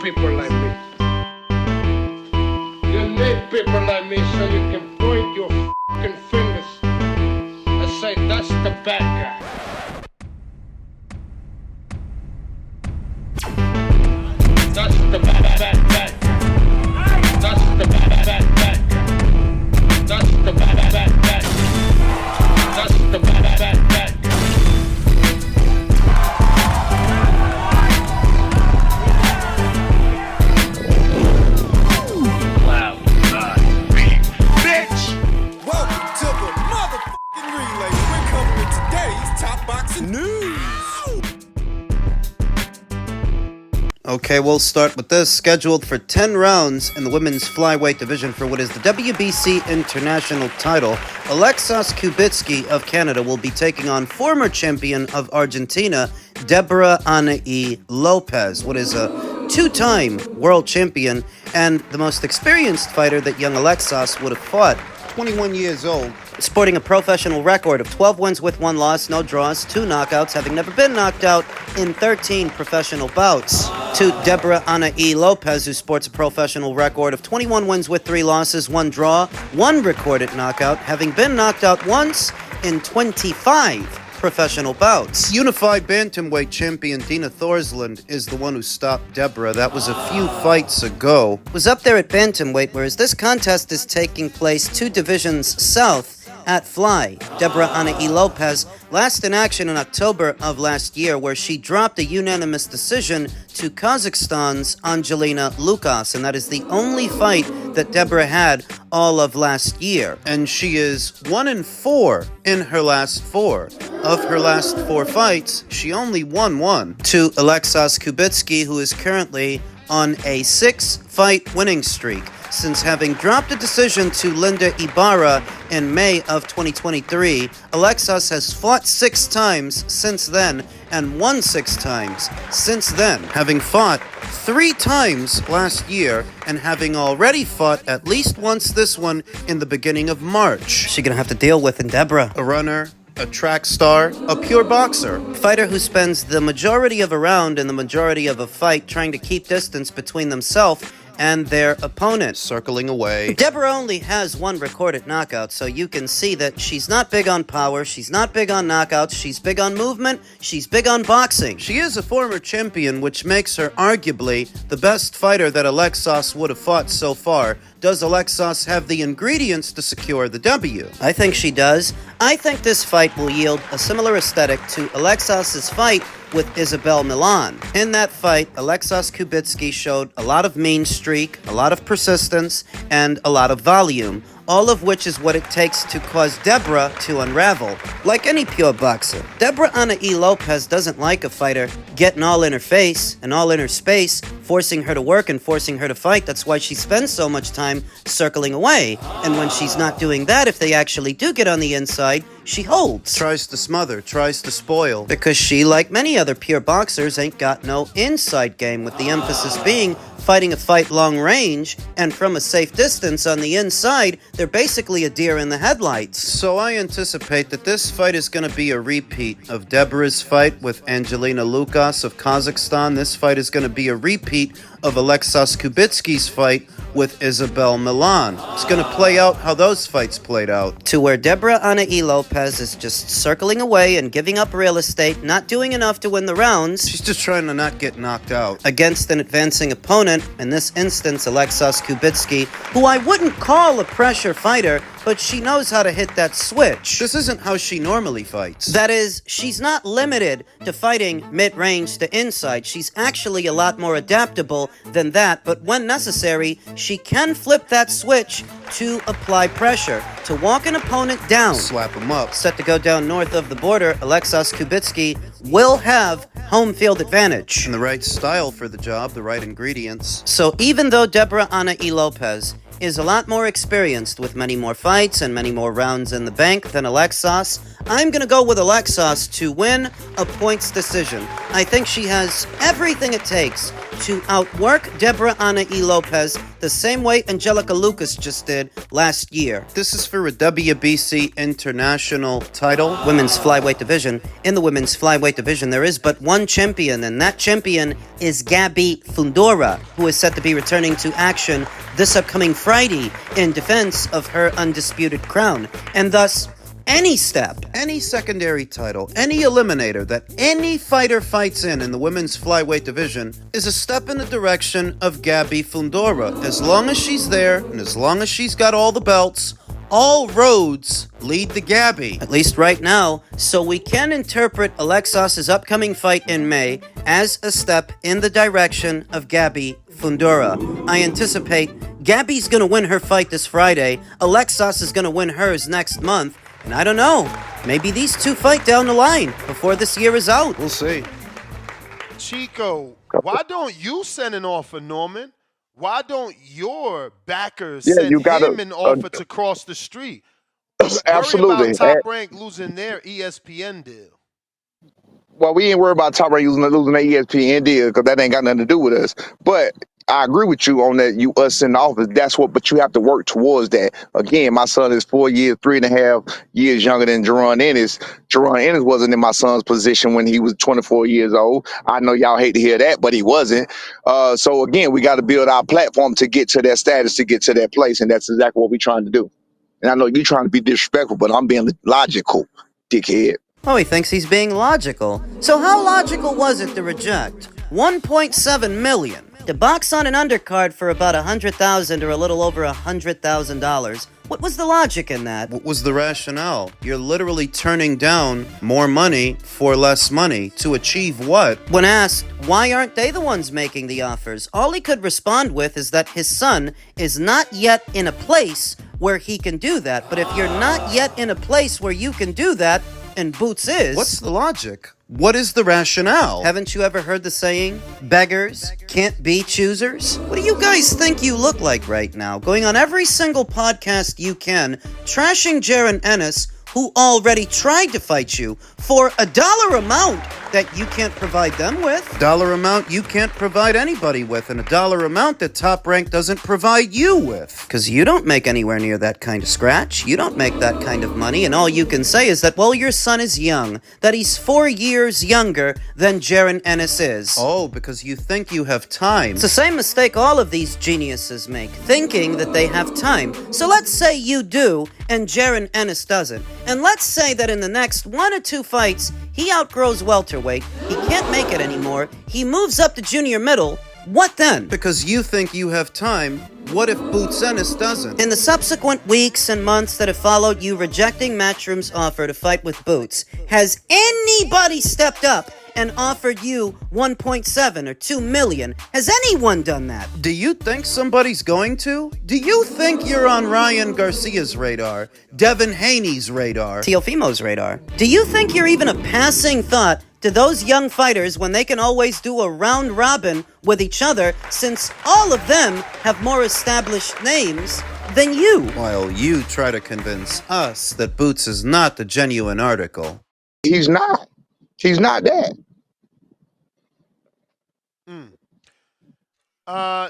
people like me. You need people like me so you can point your fucking fingers and say, that's the bad guy. That's the bad guy. That's the bad guy. That's the bad guy. That's the bad guy. Okay, we'll start with this. Scheduled for 10 rounds in the women's flyweight division for what is the WBC International title, Alexis Kubitzky of Canada will be taking on former champion of Argentina, Deborah Anaí Lopez, what is a two-time world champion and the most experienced fighter that young Alexis would have fought. 21 years old. Sporting a professional record of 12 wins with 1 loss, no draws, 2 knockouts, having never been knocked out in 13 professional bouts. To Deborah Anaí Lopez, who sports a professional record of 21 wins with 3 losses, 1 draw, 1 recorded knockout, having been knocked out once in 25 professional bouts. Unified bantamweight champion Dina Thorsland is the one who stopped Deborah. That was a few fights ago. Was up there at bantamweight, whereas this contest is taking place 2 divisions south at Fly. Deborah Anaí Lopez last in action in October of last year, where she dropped a unanimous decision to Kazakhstan's Angelina Lukas, and that is the only fight that Deborah had all of last year. And she is 1-4 in her last 4. Of her last 4 fights, she only won 1. To Alexis Kubitzky, who is currently on a 6-fight winning streak, since having dropped a decision to Linda Ibarra in May of 2023, Alexis has fought 6 times since then and won 6 times since then, having fought 3 times last year and having already fought at least once this one in the beginning of March. She's gonna have to deal with Deborah, a runner, a track star, a pure boxer. Fighter who spends the majority of a round and the majority of a fight trying to keep distance between themselves and their opponent, circling away. Deborah only has 1 recorded knockout, so you can see that she's not big on power, she's not big on knockouts, she's big on movement, she's big on boxing. She is a former champion, which makes her arguably the best fighter that Alexis would have fought so far. Does Alexis have the ingredients to secure the W? I think she does. I think this fight will yield a similar aesthetic to Alexis's fight with Isabel Milan. In that fight, Alexis Kubitzky showed a lot of mean streak, a lot of persistence, and a lot of volume, all of which is what it takes to cause Deborah to unravel. Like any pure boxer, Deborah Anaí Lopez doesn't like a fighter getting all in her face and all in her space, forcing her to work and forcing her to fight. That's why she spends so much time circling away. And when she's not doing that, if they actually do get on the inside, she holds. Tries to smother, tries to spoil. Because she, like many other pure boxers, ain't got no inside game, with the emphasis being fighting a fight long range, and from a safe distance on the inside, they're basically a deer in the headlights. So I anticipate that this fight is going to be a repeat of Deborah's fight with Angelina Lukas of Kazakhstan. This fight is going to be a repeat of Alexis Kubitzky's fight with Isabel Milan. It's going to play out how those fights played out. To where Deborah Anaí Lopez is just circling away and giving up real estate, not doing enough to win the rounds. She's just trying to not get knocked out. Against an advancing opponent, in this instance Alexis Kubitzky, who I wouldn't call a pressure fighter, but she knows how to hit that switch. This isn't how she normally fights. That is, she's not limited to fighting mid-range to inside. She's actually a lot more adaptable than that, but when necessary, she can flip that switch to apply pressure, to walk an opponent down. Slap him up. Set to go down north of the border, Alexis Kubitzky will have home field advantage. And the right style for the job, the right ingredients. So even though Deborah Anaí Lopez is a lot more experienced with many more fights and many more rounds in the bank than Alexis, I'm going to go with Alexis to win a points decision. I think she has everything it takes to outwork Deborah Anna E. Lopez the same way Angelica Lucas just did last year. This is for a WBC international title, women's flyweight division. In the women's flyweight division, there is but one champion, and that champion is Gabby Fundora, who is set to be returning to action this upcoming Friday in defense of her undisputed crown. And thus, any step, any secondary title, any eliminator that any fighter fights in the women's flyweight division is a step in the direction of Gabby Fundora. As long as she's there, and as long as she's got all the belts, all roads lead to Gabby. At least right now, so we can interpret Alexas's upcoming fight in May as a step in the direction of Gabby Fundora. I anticipate Gabby's gonna win her fight this Friday, Alexas is gonna win hers next month, and I don't know, maybe these two fight down the line before this year is out. We'll see. Chico, why don't you send an offer, Norman? Why don't your backers send him an offer to cross the street? Absolutely. Worry about Top Rank losing their ESPN deal. Well, we ain't worried about Top Rank losing their ESPN deal because that ain't got nothing to do with us. But I agree with you on that. Us in the office, but you have to work towards that. Again, my son is 4 years, 3.5 years younger than Jarrell Ennis. Jarrell Ennis wasn't in my son's position when he was 24 years old. I know y'all hate to hear that, but he wasn't. So again, we got to build our platform to get to that status, to get to that place, and that's exactly what we're trying to do. And I know you're trying to be disrespectful, but I'm being logical, dickhead. Oh, he thinks he's being logical. So how logical was it to reject $1.7 million to box on an undercard for about $100,000 or a little over $100,000? What was the logic in that? What was the rationale? You're literally turning down more money for less money to achieve what? When asked, why aren't they the ones making the offers? All he could respond with is that his son is not yet in a place where he can do that. But if you're not yet in a place where you can do that, and Boots is... What's the logic? What is the rationale? Haven't you ever heard the saying, beggars can't be choosers? What do you guys think you look like right now? Going on every single podcast you can, trashing Jarrell Ennis, who already tried to fight you for a dollar amount that you can't provide them with. Dollar amount you can't provide anybody with, and a dollar amount that Top Rank doesn't provide you with. Because you don't make anywhere near that kind of scratch. You don't make that kind of money, and all you can say is that, well, your son is young, that he's 4 years younger than Jarrell Ennis is. Oh, because you think you have time. It's the same mistake all of these geniuses make, thinking that they have time. So let's say you do, and Jarrell Ennis doesn't. And let's say that in the next 1 or 2 fights, he outgrows welterweight, he can't make it anymore, he moves up to junior middle. What then? Because you think you have time, what if Boots Ennis doesn't? In the subsequent weeks and months that have followed you rejecting Matchroom's offer to fight with Boots, has anybody stepped up and offered you 1.7 or 2 million? Has anyone done that? Do you think somebody's going to? Do you think you're on Ryan Garcia's radar, Devin Haney's radar, Teofimo's radar? Do you think you're even a passing thought to those young fighters when they can always do a round robin with each other, since all of them have more established names than you? While you try to convince us that Boots is not the genuine article. He's not. He's not that.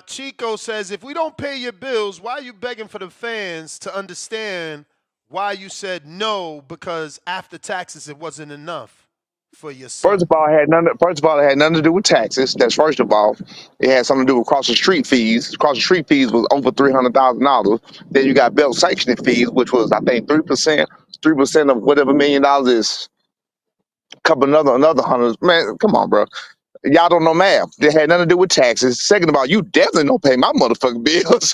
Chico says, if we don't pay your bills, why are you begging for the fans to understand why you said no, because after taxes it wasn't enough for your son? First of all, it had nothing to do with taxes. That's first of all. It had something to do with cross the street fees. Cross the street fees was over $300,000. Then you got belt sanctioning fees, which was, I think, 3%. 3% of whatever $1 million is. Couple another hundreds. Man, come on, bro. Y'all don't know math. It had nothing to do with taxes. Second of all, you definitely don't pay my motherfucking bills.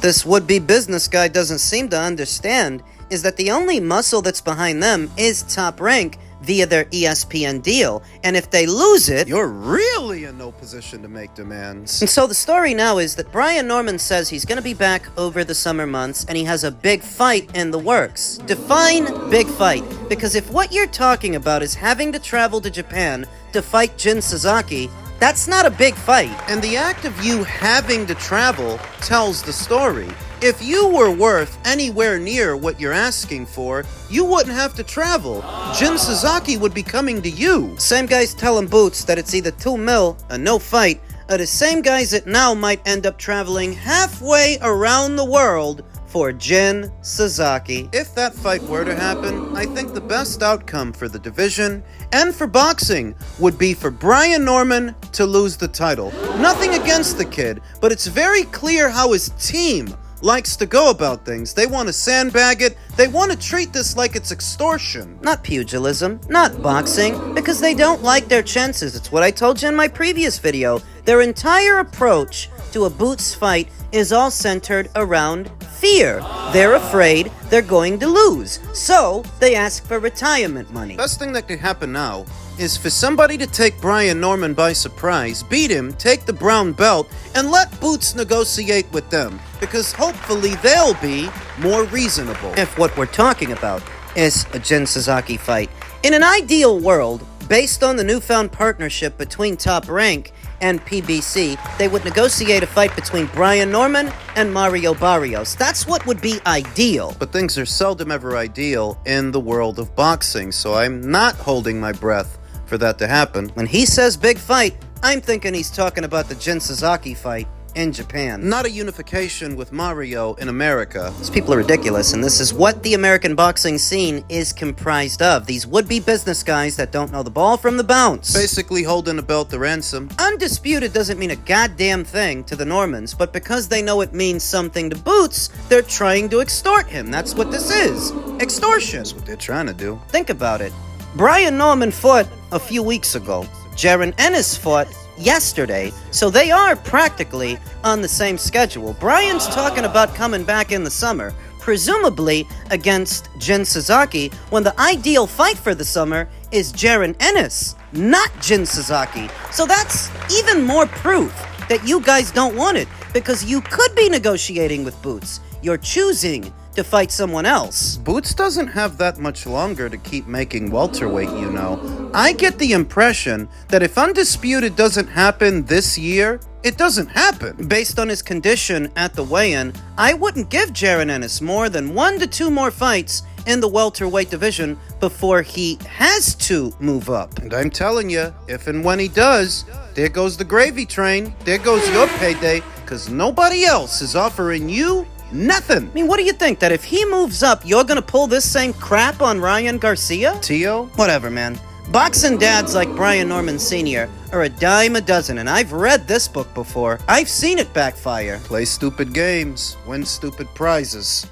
This would-be business guy doesn't seem to understand is that the only muscle that's behind them is Top Rank via their ESPN deal. And if they lose it, you're really in no position to make demands. And so the story now is that Brian Norman says he's going to be back over the summer months and he has a big fight in the works. Define big fight, because if what you're talking about is having to travel to Japan to fight Jin Sasaki, that's not a big fight. And the act of you having to travel tells the story. If you were worth anywhere near what you're asking for, you wouldn't have to travel. Jin Sasaki would be coming to you. Same guy's telling Boots that it's either 2 mil, a no fight, are the same guys that now might end up traveling halfway around the world for Jin Sasaki. If that fight were to happen, I think the best outcome for the division and for boxing would be for Brian Norman to lose the title. Nothing against the kid, but it's very clear how his team likes to go about things. They want to sandbag it. They want to treat this like it's extortion. Not pugilism, not boxing, because they don't like their chances. It's what I told you in my previous video. Their entire approach to a Boots fight is all centered around fear. They're afraid they're going to lose, so they ask for retirement money. Best thing that could happen now is for somebody to take Brian Norman by surprise, beat him, take the brown belt, and let Boots negotiate with them, because hopefully they'll be more reasonable. If what we're talking about is a Jin Sasaki fight, in an ideal world, based on the newfound partnership between Top Rank and PBC, they would negotiate a fight between Brian Norman and Mario Barrios. That's what would be ideal. But things are seldom ever ideal in the world of boxing, so I'm not holding my breath for that to happen. When he says big fight, I'm thinking he's talking about the Jin Sasaki fight in Japan, not a unification with Mario in America. These people are ridiculous, and this is what the American boxing scene is comprised of. These would-be business guys that don't know the ball from the bounce. Basically holding a belt to ransom. Undisputed doesn't mean a goddamn thing to the Normans, but because they know it means something to Boots, they're trying to extort him. That's what this is. Extortion. That's what they're trying to do. Think about it. Brian Norman fought a few weeks ago. Jarrell Ennis fought yesterday, so they are practically on the same schedule. Brian's talking about coming back in the summer, presumably against Jin Sasaki, when the ideal fight for the summer is Jarrell Ennis, not Jin Sasaki. So that's even more proof that you guys don't want it, because you could be negotiating with Boots. You're choosing to fight someone else. Boots doesn't have that much longer to keep making welterweight, you know. I get the impression that if Undisputed doesn't happen this year, it doesn't happen. Based on his condition at the weigh-in, I wouldn't give Jarrell Ennis more than 1 to 2 more fights in the welterweight division before he has to move up. And I'm telling you, if and when he does, there goes the gravy train, there goes your payday, because nobody else is offering you nothing. I mean, what do you think? That if he moves up, you're gonna pull this same crap on Ryan Garcia? Tio? Whatever, man. Boxing dads like Brian Norman Sr. are a dime a dozen, and I've read this book before. I've seen it backfire. Play stupid games, win stupid prizes.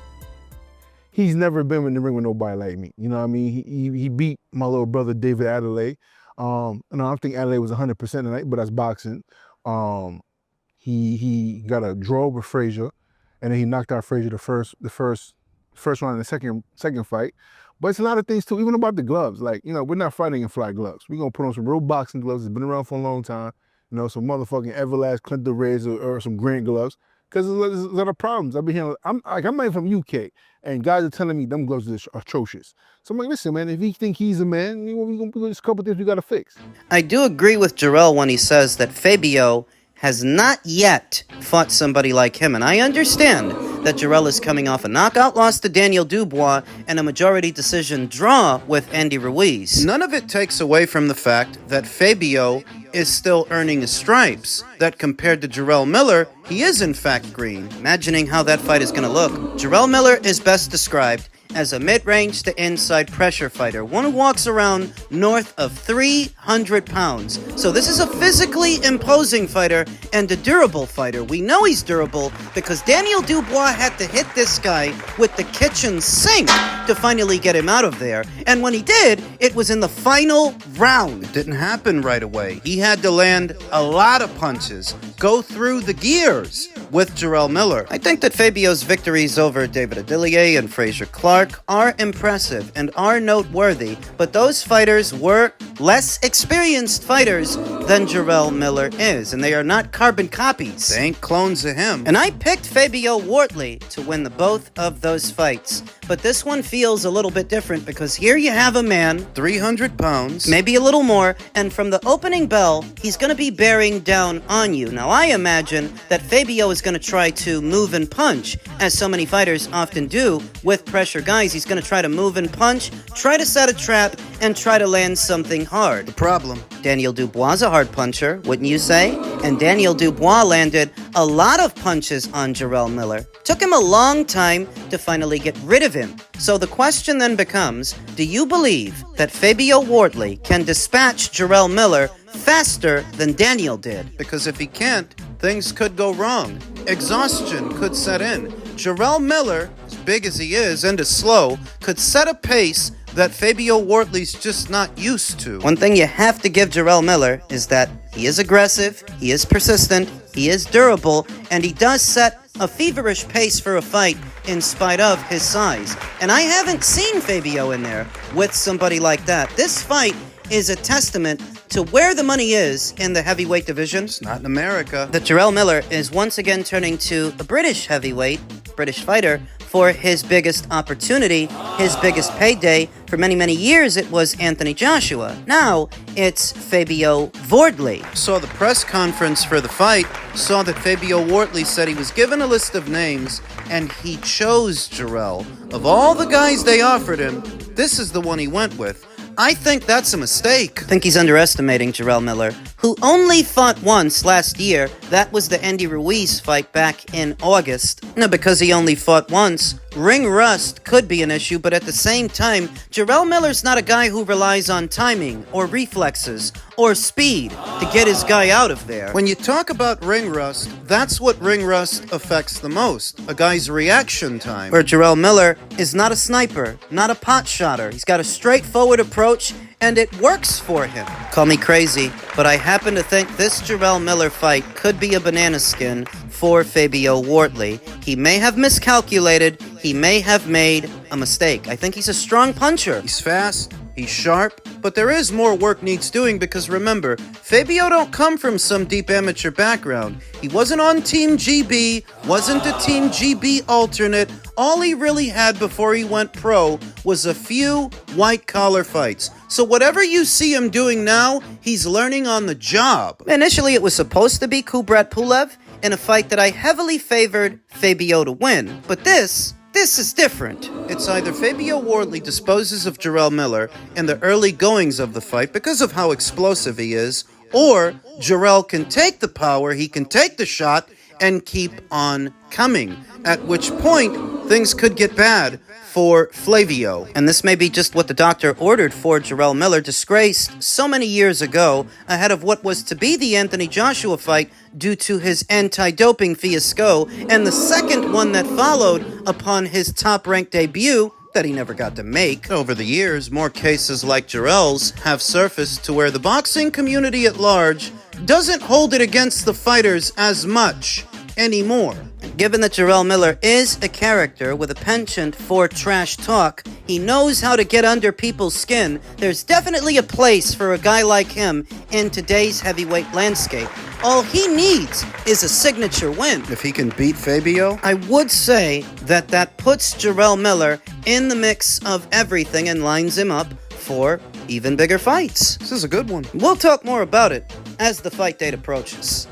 He's never been in the ring with nobody like me. You know what I mean? He beat my little brother David Adelaide. And I don't think Adelaide was 100% tonight, but that's boxing. He got a draw with Frazier. And then he knocked out Frazier the first round in the second fight. But it's a lot of things too, even about the gloves. Like, you know, we're not fighting in fly gloves. We're gonna put on some real boxing gloves that's been around for a long time. You know, some motherfucking Everlast, Clinton Reds, or some Grant gloves. Because there's a lot of problems. I've been hearing, I'm not from UK, and guys are telling me them gloves are atrocious. So I'm like, listen, man, if he think he's a man, there's a couple things we gotta fix. I do agree with Jarrell when he says that Fabio has not yet fought somebody like him, and I understand that Jarrell is coming off a knockout loss to Daniel Dubois and a majority decision draw with Andy Ruiz. None of it takes away from the fact that Fabio is still earning his stripes, that compared to Jarrell Miller, he is in fact green. Imagining how that fight is going to look, Jarrell Miller is best described as a mid-range to inside pressure fighter, one who walks around north of 300 pounds. So this is a physically imposing fighter and a durable fighter. We know he's durable because Daniel Dubois had to hit this guy with the kitchen sink to finally get him out of there. And when he did, it was in the final round. It didn't happen right away. He had to land a lot of punches, go through the gears with Jarrell Miller. I think that Fabio's victories over David Adilier and Frazier Clark are impressive and are noteworthy, but those fighters were less experienced fighters than Jarrell Miller is, and they are not carbon copies. They ain't clones of him. And I picked Fabio Wardley to win the both of those fights, but this one feels a little bit different because here you have a man, 300 pounds. maybe a little more, and from the opening bell, he's going to be bearing down on you. Now, I imagine that Fabio is going to try to move and punch, as so many fighters often do with pressure guys. He's going to try to move and punch, try to set a trap, and try to land something hard. The problem. Daniel Dubois is a hard puncher, wouldn't you say? And Daniel Dubois landed a lot of punches on Jarrell Miller. Took him a long time to finally get rid of him. So the question then becomes, do you believe that Fabio Wardley can dispatch Jarrell Miller faster than Daniel did? Because if he can't, things could go wrong. Exhaustion could set in. Jarrell Miller, as big as he is and as slow, could set a pace that Fabio Wardley's just not used to. One thing you have to give Jarrell Miller is that he is aggressive, he is persistent, he is durable, and he does set a feverish pace for a fight in spite of his size. And I haven't seen Fabio in there with somebody like that. This fight is a testament to where the money is in the heavyweight division. It's not in America. That Jarrell Miller is once again turning to a British heavyweight, British fighter, for his biggest opportunity, his biggest payday. For many, many years, it was Anthony Joshua. Now, it's Fabio Wardley. Saw the press conference for the fight, saw that Fabio Wardley said he was given a list of names, and he chose Jarrell. Of all the guys they offered him, this is the one he went with. I think that's a mistake. I think he's underestimating Jarrell Miller, who only fought once last year. That was the Andy Ruiz fight back in August. Now, because he only fought once, ring rust could be an issue, but at the same time, Jarrell Miller's not a guy who relies on timing or reflexes or speed to get his guy out of there. When you talk about ring rust, that's what ring rust affects the most. A guy's reaction time. Where Jarrell Miller is not a sniper, not a pot shotter. He's got a straightforward approach, and it works for him. Call me crazy, but I happen to think this Jarrell Miller fight could be a banana skin for Fabio Wardley. He may have miscalculated. He may have made a mistake. I think he's a strong puncher. He's fast, he's sharp, but there is more work needs doing because remember, Fabio don't come from some deep amateur background. He wasn't on Team GB, wasn't a Team GB alternate. All he really had before he went pro was a few white-collar fights. So whatever you see him doing now, he's learning on the job. Initially, it was supposed to be Kubrat Pulev in a fight that I heavily favored Fabio to win. But this is different. It's either Fabio Wardley disposes of Jarrell Miller in the early goings of the fight because of how explosive he is, or Jarrell can take the power, he can take the shot, and keep on coming. At which point, things could get bad for Flavio. And this may be just what the doctor ordered for Jarrell Miller, disgraced so many years ago ahead of what was to be the Anthony Joshua fight due to his anti-doping fiasco, and the second one that followed upon his top-ranked debut that he never got to make. Over the years, more cases like Jarrell's have surfaced to where the boxing community at large doesn't hold it against the fighters as much anymore. Given that Jarrell Miller is a character with a penchant for trash talk, he knows how to get under people's skin. There's definitely a place for a guy like him in today's heavyweight landscape. All he needs is a signature win. If he can beat Fabio, I would say that puts Jarrell Miller in the mix of everything and lines him up for even bigger fights. this is a good one. We'll talk more about it as the fight date approaches.